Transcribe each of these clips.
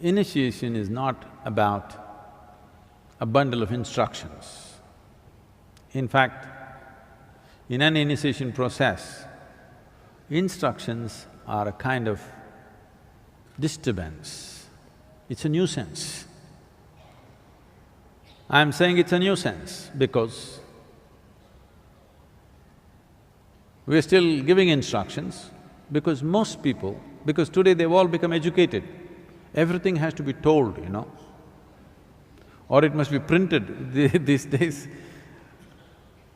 Initiation is not about a bundle of instructions. In fact, in an initiation process, instructions are a kind of disturbance. It's a nuisance. I'm saying it's a nuisance because we're still giving instructions because most people… because today they've all become educated, everything has to be told, or it must be printed. These days,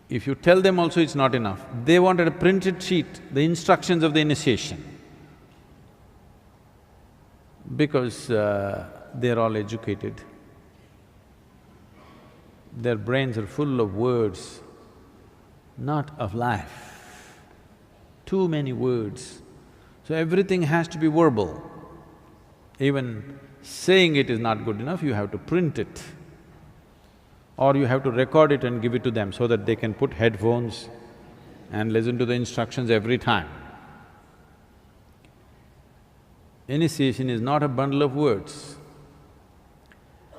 if you tell them also it's not enough. They wanted a printed sheet, the instructions of the initiation. Because they're all educated, their brains are full of words, not of life. Too many words. So everything has to be verbal. Even saying it is not good enough, you have to print it. Or you have to record it and give it to them so that they can put headphones and listen to the instructions every time. Initiation is not a bundle of words.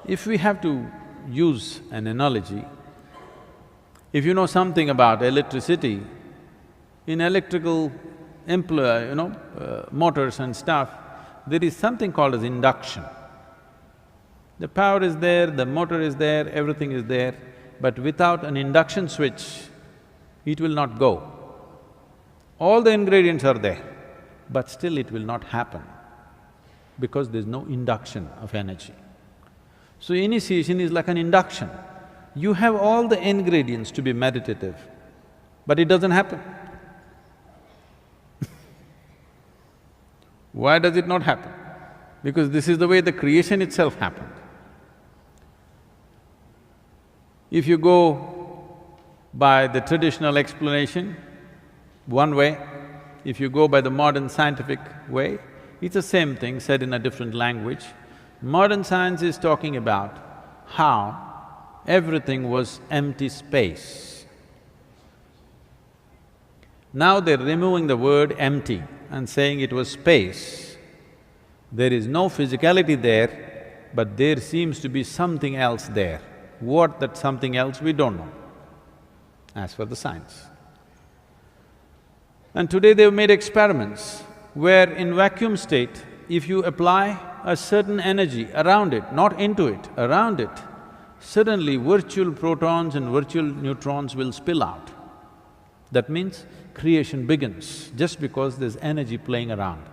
If we have to use an analogy, if you know something about electricity, in electrical motors and stuff, there is something called as induction. The power is there, the motor is there, everything is there, but without an induction switch, it will not go. All the ingredients are there, but still it will not happen because there's no induction of energy. So initiation is like an induction. You have all the ingredients to be meditative, but it doesn't happen. Why does it not happen? Because this is the way the creation itself happened. If you go by the traditional explanation, one way, if you go by the modern scientific way, it's the same thing said in a different language. Modern science is talking about how everything was empty space. Now they're removing the word empty and saying it was space. There is no physicality there, but there seems to be something else there. What that something else, we don't know, as for the science. And today they've made experiments where in vacuum state, if you apply a certain energy around it, not into it, around it, suddenly virtual protons and virtual neutrons will spill out. That means creation begins just because there's energy playing around.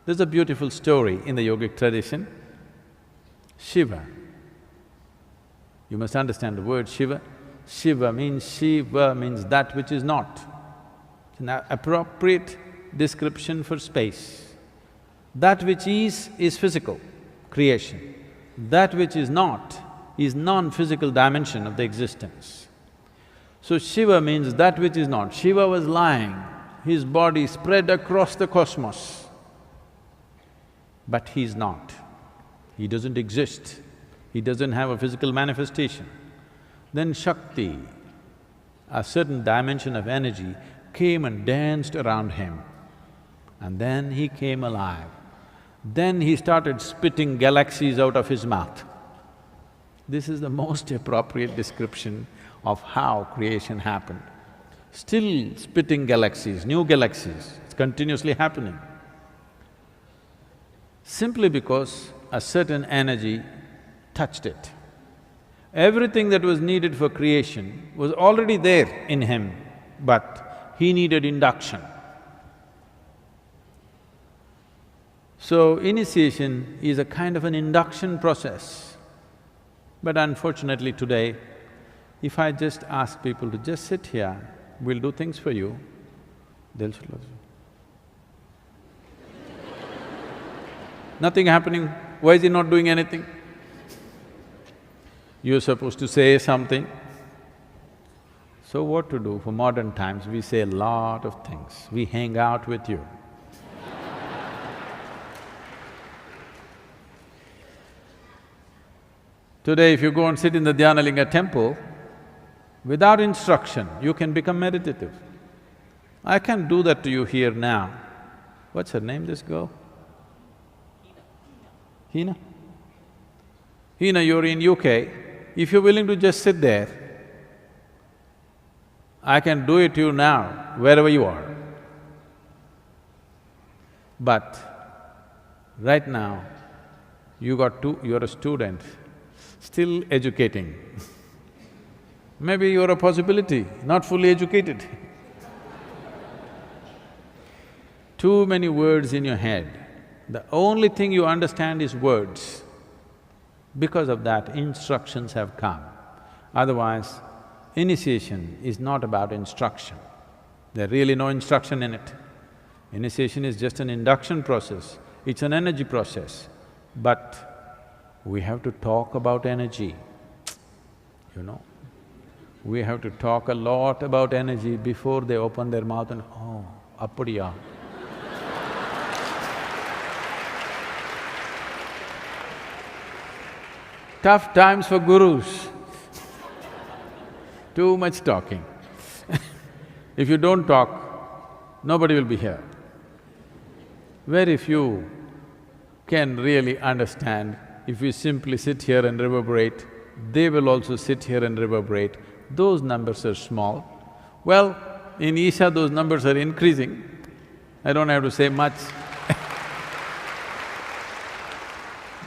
There's a beautiful story in the yogic tradition. Shiva, you must understand the word Shiva. Shiva means that which is not. It's an appropriate description for space. That which is physical, creation. That which is not is non-physical dimension of the existence. So Shiva means that which is not. Shiva was lying, his body spread across the cosmos, but he's not. He doesn't exist, he doesn't have a physical manifestation. Then Shakti, a certain dimension of energy, came and danced around him, and then he came alive. Then he started spitting galaxies out of his mouth. This is the most appropriate description of how creation happened. Still spitting galaxies, new galaxies, it's continuously happening. Simply because a certain energy touched it. Everything that was needed for creation was already there in him, but he needed induction. So initiation is a kind of an induction process. But unfortunately today, if I just ask people to just sit here, we'll do things for you, they'll say, nothing happening, why is he not doing anything? You're supposed to say something. So what to do? For modern times, we say a lot of things. We hang out with you. Today, if you go and sit in the Dhyanalinga temple, without instruction, you can become meditative. I can't do that to you here now. What's her name, this girl? Hina? Hina, you're in UK, if you're willing to just sit there, I can do it to you now, wherever you are. But right now, you're a student, still educating. Maybe you're a possibility, not fully educated. Too many words in your head. The only thing you understand is words. Because of that, instructions have come. Otherwise, initiation is not about instruction. There's really no instruction in it. Initiation is just an induction process, it's an energy process. But we have to talk about energy, you know. We have to talk a lot about energy before they open their mouth and, oh, appadiya. Tough times for gurus. Too much talking. If you don't talk, nobody will be here. Very few can really understand. If we simply sit here and reverberate, they will also sit here and reverberate. Those numbers are small. Well, in Isha those numbers are increasing. I don't have to say much.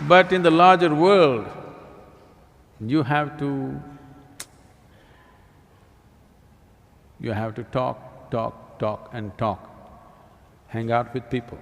But in the larger world, you have to talk and talk. Hang out with people.